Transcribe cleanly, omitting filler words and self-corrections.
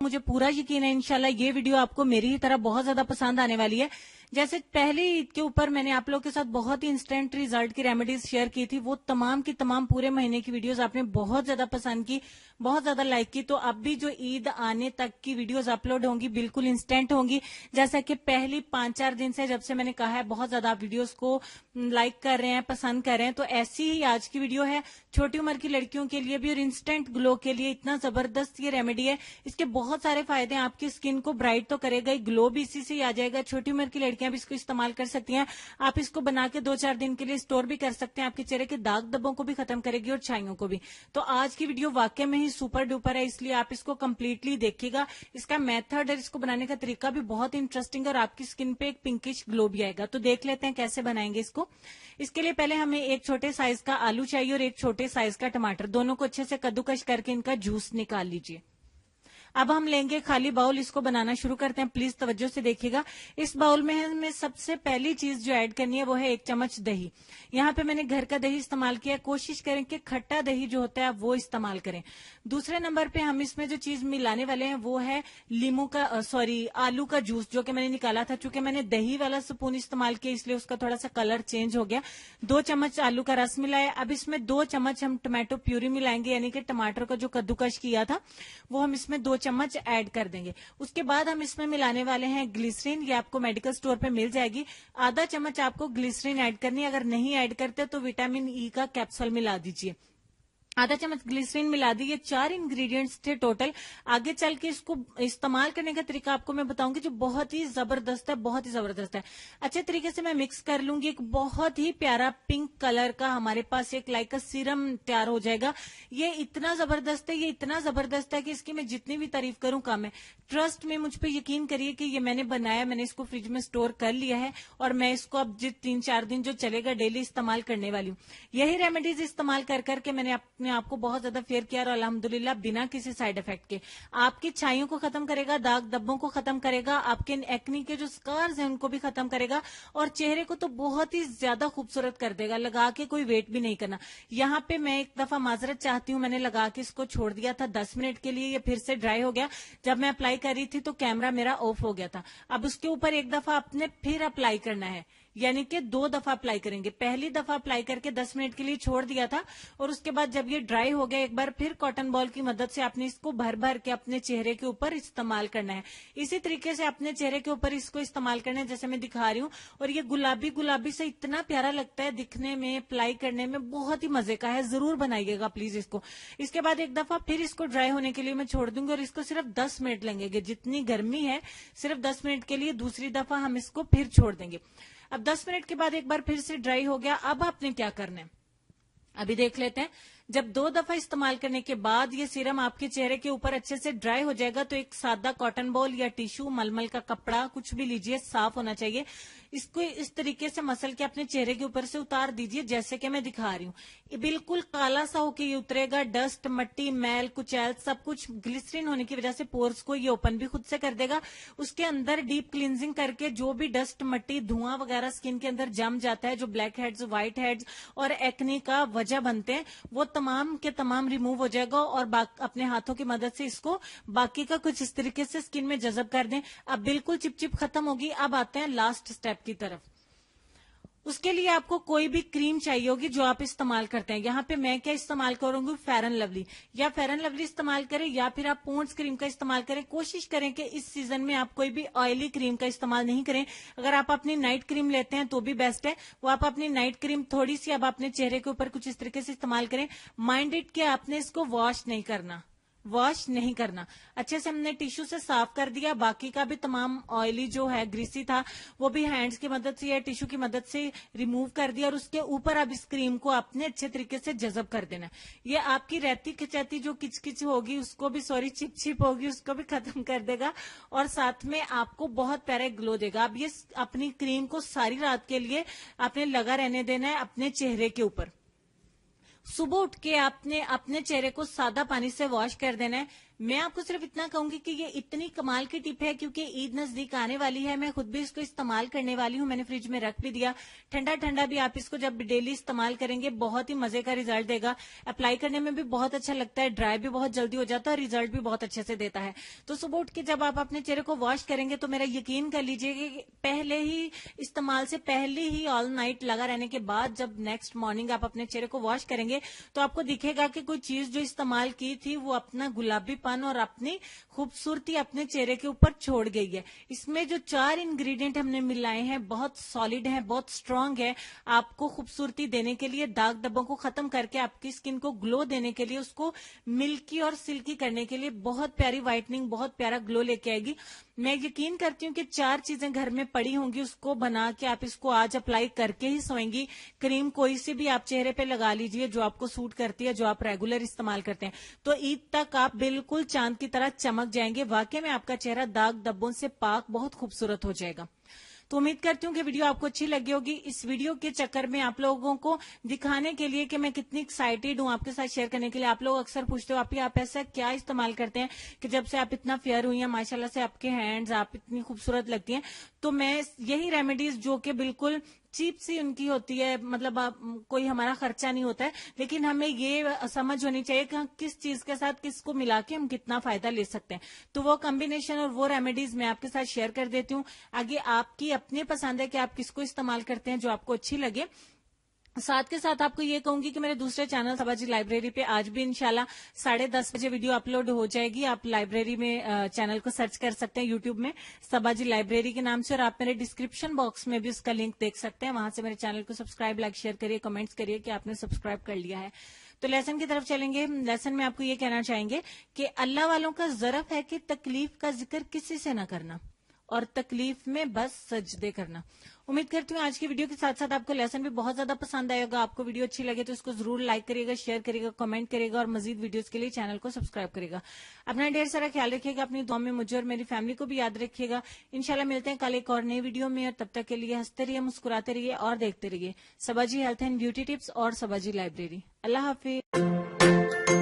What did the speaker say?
मुझे पूरा यकीन है इंशाल्लाह ये वीडियो आपको मेरी ही तरह बहुत ज्यादा पसंद आने वाली है। जैसे पहले ईद के ऊपर मैंने आप लोगों के साथ बहुत ही इंस्टेंट रिजल्ट की रेमेडीज शेयर की थी, वो तमाम की तमाम पूरे महीने की वीडियोस आपने बहुत ज्यादा पसंद की, बहुत ज्यादा लाइक की। तो अब भी जो ईद आने तक की वीडियोस अपलोड होंगी बिल्कुल इंस्टेंट होंगी। जैसा कि पहली 5-4 दिन से जब से मैंने कहा है बहुत ज्यादा आप वीडियोस को लाइक कर रहे हैं, पसंद कर रहे हैं, तो ऐसी ही आज की वीडियो है छोटी उम्र की लड़कियों के लिए भी और इंस्टेंट ग्लो के लिए। इतना जबरदस्त ये रेमेडी है, इसके बहुत सारे फायदे हैं। आपकी स्किन को ब्राइट तो करेगा ही, ग्लो भी इसी से ही आ जाएगा। छोटी उम्र की लड़कियां भी इसको इस्तेमाल कर सकती हैं। आप इसको बना के 2-4 दिन के लिए स्टोर भी कर सकते हैं। आपके चेहरे के दाग धब्बों को भी खत्म करेगी और छाइयों को भी। तो आज की वीडियो वाकई में ही सुपर डुपर है, इसलिए आप इसको कंप्लीटली देखिएगा। इसका मेथड और इसको बनाने का तरीका भी बहुत इंटरेस्टिंग है और आपकी स्किन पे एक पिंकिश ग्लो भी आएगा। तो देख लेते हैं कैसे बनाएंगे इसको। इसके लिए पहले हमें एक छोटे साइज का आलू चाहिए और एक छोटे साइज का टमाटर, दोनों को अच्छे से कद्दूकश करके इनका जूस निकाल लीजिए। अब हम लेंगे खाली बाउल, इसको बनाना शुरू करते हैं। प्लीज तवज्जो से देखिएगा। इस बाउल में हमें सबसे पहली चीज जो ऐड करनी है वो है 1 चम्मच दही। यहाँ पे मैंने घर का दही इस्तेमाल किया। कोशिश करें कि खट्टा दही जो होता है वो इस्तेमाल करें। दूसरे नंबर पे हम इसमें जो चीज मिलाने वाले हैं वो है आलू का जूस, जो कि मैंने निकाला था। चूंकि मैंने दही वाला स्पून इस्तेमाल किया इसलिए उसका थोड़ा सा कलर चेंज हो गया। 2 चम्मच आलू का रस मिलाया। अब इसमें 2 चम्मच हम टमाटो प्यूरी मिलाएंगे, यानी कि टमाटर का जो कद्दूकश किया था वो हम इसमें 2 चम्मच ऐड कर देंगे। उसके बाद हम इसमें मिलाने वाले हैं ग्लिसरीन। ये आपको मेडिकल स्टोर पे मिल जाएगी। आधा चम्मच आपको ग्लिसरीन ऐड करनी है। अगर नहीं ऐड करते तो विटामिन ई का कैप्सूल मिला दीजिए। आधा चम्मच ग्लिसरीन मिला दी। ये 4 इंग्रेडिएंट्स थे टोटल। आगे चल के इसको इस्तेमाल करने का तरीका आपको मैं बताऊंगी जो बहुत ही जबरदस्त है, बहुत ही जबरदस्त है। अच्छे तरीके से मैं मिक्स कर लूंगी। एक बहुत ही प्यारा पिंक कलर का हमारे पास एक लाइक का सीरम तैयार हो जाएगा। ये इतना जबरदस्त है, ये इतना जबरदस्त है कि इसकी मैं जितनी भी तारीफ करूं कम है। ट्रस्ट में मुझ पर यकीन करिए कि ये मैंने बनाया, मैंने इसको फ्रिज में स्टोर कर लिया है और मैं इसको अब 3-4 दिन जो चलेगा डेली इस्तेमाल करने वाली हूँ। यही रेमेडीज इस्तेमाल कर करके मैंने अपने आपको बहुत ज्यादा फेयर किया और अल्हम्दुलिल्लाह बिना किसी साइड इफेक्ट के। आपकी छाइयों को खत्म करेगा, दाग धब्बों को खत्म करेगा, आपके एक्नी के जो स्कार्स हैं उनको भी खत्म करेगा और चेहरे को तो बहुत ही ज्यादा खूबसूरत कर देगा। लगा के कोई वेट भी नहीं करना। यहाँ पे मैं एक दफा माजरत चाहती हूँ, मैंने लगा के इसको छोड़ दिया था 10 मिनट के लिए, ये फिर से ड्राई हो गया। जब मैं अप्लाई कर रही थी तो कैमरा मेरा ऑफ हो गया था। अब उसके ऊपर एक दफा आपने फिर अप्लाई करना है, यानी कि 2 दफा अप्लाई करेंगे। पहली दफा अप्लाई करके 10 मिनट के लिए छोड़ दिया था और उसके बाद जब ये ड्राई हो गया एक बार फिर कॉटन बॉल की मदद से आपने इसको भर भर के अपने चेहरे के ऊपर इस्तेमाल करना है। इसी तरीके से अपने चेहरे के ऊपर इसको इस्तेमाल करना है जैसे मैं दिखा रही हूँ। और ये गुलाबी गुलाबी से इतना प्यारा लगता है दिखने में, अप्लाई करने में बहुत ही मजे का है। जरूर बनाइएगा प्लीज इसको। इसके बाद एक दफा फिर इसको ड्राई होने के लिए मैं छोड़ दूंगी और इसको सिर्फ 10 मिनट लगेंगे। जितनी गर्मी है सिर्फ 10 मिनट के लिए, दूसरी दफा हम इसको फिर छोड़ देंगे। अब 10 मिनट के बाद एक बार फिर से ड्राई हो गया। अब आपने क्या करना है अभी देख लेते हैं। जब 2 दफा इस्तेमाल करने के बाद ये सीरम आपके चेहरे के ऊपर अच्छे से ड्राई हो जाएगा तो एक सादा कॉटन बॉल या टिश्यू, मलमल का कपड़ा, कुछ भी लीजिए, साफ होना चाहिए। इसको इस तरीके से मसल के अपने चेहरे के ऊपर से उतार दीजिए जैसे कि मैं दिखा रही हूँ। ये बिल्कुल काला सा होके ये उतरेगा। डस्ट, मट्टी, मैल, कुचैल सब कुछ ग्लिसरीन होने की वजह से पोर्स को ये ओपन भी खुद से कर देगा। उसके अंदर डीप क्लींजिंग करके जो भी डस्ट, मट्टी, धुआं वगैरह स्किन के अंदर जम जाता है, जो ब्लैक हेड्स, व्हाइट हेड्स और एक्ने का वजह बनते हैं, वो तमाम के तमाम रिमूव हो जाएगा। और अपने हाथों की मदद से इसको बाकी का कुछ इस तरीके से स्किन में जज़ब कर दें। अब बिल्कुल चिपचिप खत्म होगी। अब आते हैं लास्ट स्टेप की तरफ। उसके लिए आपको कोई भी क्रीम चाहिए होगी जो आप इस्तेमाल करते हैं। यहाँ पे मैं क्या इस्तेमाल करूंगी, फेयर एंड लवली, या फेयर एंड लवली इस्तेमाल करें या फिर आप पॉन्ड्स क्रीम का इस्तेमाल करें। कोशिश करें कि इस सीजन में आप कोई भी ऑयली क्रीम का इस्तेमाल नहीं करें। अगर आप अपनी नाइट क्रीम लेते हैं तो भी बेस्ट है, वो आप अपनी नाइट क्रीम थोड़ी सी अब अपने चेहरे के ऊपर कुछ इस तरीके से इस्तेमाल करें। माइंडेड कि आपने इसको वॉश नहीं करना, वॉश नहीं करना। अच्छे से हमने टिश्यू से साफ कर दिया। बाकी का भी तमाम ऑयली जो है, ग्रीसी था, वो भी हैंड्स की मदद से या टिश्यू की मदद से रिमूव कर दिया। और उसके ऊपर अब इस क्रीम को आपने अच्छे तरीके से जज़ब कर देना। ये आपकी रहती खिंचाती जो किचकिच होगी उसको भी, चिपचिप होगी उसको भी खत्म कर देगा और साथ में आपको बहुत प्यारा ग्लो देगा। अब ये अपनी क्रीम को सारी रात के लिए आपने लगा रहने देना है अपने चेहरे के ऊपर। सुबह उठ के आपने अपने चेहरे को सादा पानी से वॉश कर देना है। मैं आपको सिर्फ इतना कहूंगी कि ये इतनी कमाल की टिप है क्योंकि ईद नजदीक आने वाली है। मैं खुद भी इसको इस्तेमाल करने वाली हूँ, मैंने फ्रिज में रख भी दिया। ठंडा ठंडा भी आप इसको जब डेली इस्तेमाल करेंगे बहुत ही मजे का रिजल्ट देगा। अप्लाई करने में भी बहुत अच्छा लगता है, ड्राई भी बहुत जल्दी हो जाता है और रिजल्ट भी बहुत अच्छे से देता है। तो सुबह उठ के जब आप अपने चेहरे को वॉश करेंगे तो मेरा यकीन कर लीजिए कि पहले ही इस्तेमाल से पहले ही ऑल नाइट लगा रहने के बाद जब नेक्स्ट मॉर्निंग आप अपने चेहरे को वॉश करेंगे तो आपको दिखेगा कि कोई चीज जो इस्तेमाल की थी वो अपना गुलाबीपन और अपनी खूबसूरती अपने चेहरे के ऊपर छोड़ गई है। इसमें जो 4 इंग्रेडिएंट हमने मिलाए हैं बहुत सॉलिड है, बहुत स्ट्रांग है। आपको खूबसूरती देने के लिए, दाग धब्बों को खत्म करके आपकी स्किन को ग्लो देने के लिए, उसको मिल्की और सिल्की करने के लिए बहुत प्यारी व्हाइटनिंग, बहुत प्यारा ग्लो लेके आएगी। मैं यकीन करती हूँ कि 4 चीजें घर में पड़ी होंगी, उसको बना के आप इसको आज अप्लाई करके ही सोएंगी। क्रीम कोई सी भी आप चेहरे पे लगा लीजिए जो आपको सूट करती है, जो आप रेगुलर इस्तेमाल करते हैं, तो ईद तक आप बिल्कुल चांद की तरह चमक जाएंगे। वाकई में आपका चेहरा दाग धब्बों से पाक बहुत खूबसूरत हो जाएगा। तो उम्मीद करती हूँ कि वीडियो आपको अच्छी लगी होगी। इस वीडियो के चक्कर में आप लोगों को दिखाने के लिए कि मैं कितनी एक्साइटेड हूँ आपके साथ शेयर करने के लिए। आप लोग अक्सर पूछते हो आप ऐसा क्या इस्तेमाल करते हैं कि जब से आप इतना फेयर हुई हैं, माशाल्लाह से आपके हैंड्स, आप इतनी खूबसूरत लगती हैं। तो मैं यही रेमेडीज जो कि बिल्कुल चीप सी उनकी होती है, मतलब कोई हमारा खर्चा नहीं होता है, लेकिन हमें ये समझ होनी चाहिए कि हम किस चीज के साथ किसको मिला के हम कितना फायदा ले सकते हैं। तो वो कॉम्बिनेशन और वो रेमेडीज मैं आपके साथ शेयर कर देती हूँ। आगे आपकी अपनी पसंद है कि आप किसको इस्तेमाल करते हैं, जो आपको अच्छी लगे। साथ के साथ आपको ये कहूंगी कि मेरे दूसरे चैनल सबाजी लाइब्रेरी पे आज भी इंशाल्लाह 10:30 बजे वीडियो अपलोड हो जाएगी। आप लाइब्रेरी में चैनल को सर्च कर सकते हैं यूट्यूब में सबाजी लाइब्रेरी के नाम से, और आप मेरे डिस्क्रिप्शन बॉक्स में भी उसका लिंक देख सकते हैं। वहां से मेरे चैनल को सब्सक्राइब, लाइक, शेयर करिए, कमेंट्स करिए कि आपने सब्सक्राइब कर लिया है। तो लेसन की तरफ चलेंगे। लेसन में आपको ये कहना चाहेंगे कि अल्लाह वालों का ज़रफ है कि तकलीफ का जिक्र किसी से ना करना और तकलीफ में बस सजदे करना। उम्मीद करती हूँ आज की वीडियो के साथ साथ आपको लेसन भी बहुत ज्यादा पसंद आएगा। आपको वीडियो अच्छी लगे तो इसको जरूर लाइक करिएगा, शेयर करिएगा, कमेंट करिएगा और मजीद वीडियोस के लिए चैनल को सब्सक्राइब करिएगा। अपना ढेर सारा ख्याल रखिएगा, अपनी दुआ में मुझे और मेरी फैमिली को भी याद रखिएगा। इंशाल्लाह मिलते हैं कल एक और नई वीडियो में, और तब तक के लिए हंसते रहिए, मुस्कुराते रहिए और देखते रहिए सबाजी हेल्थ एंड ब्यूटी टिप्स और सबाजी लाइब्रेरी। अल्लाह हाफिज।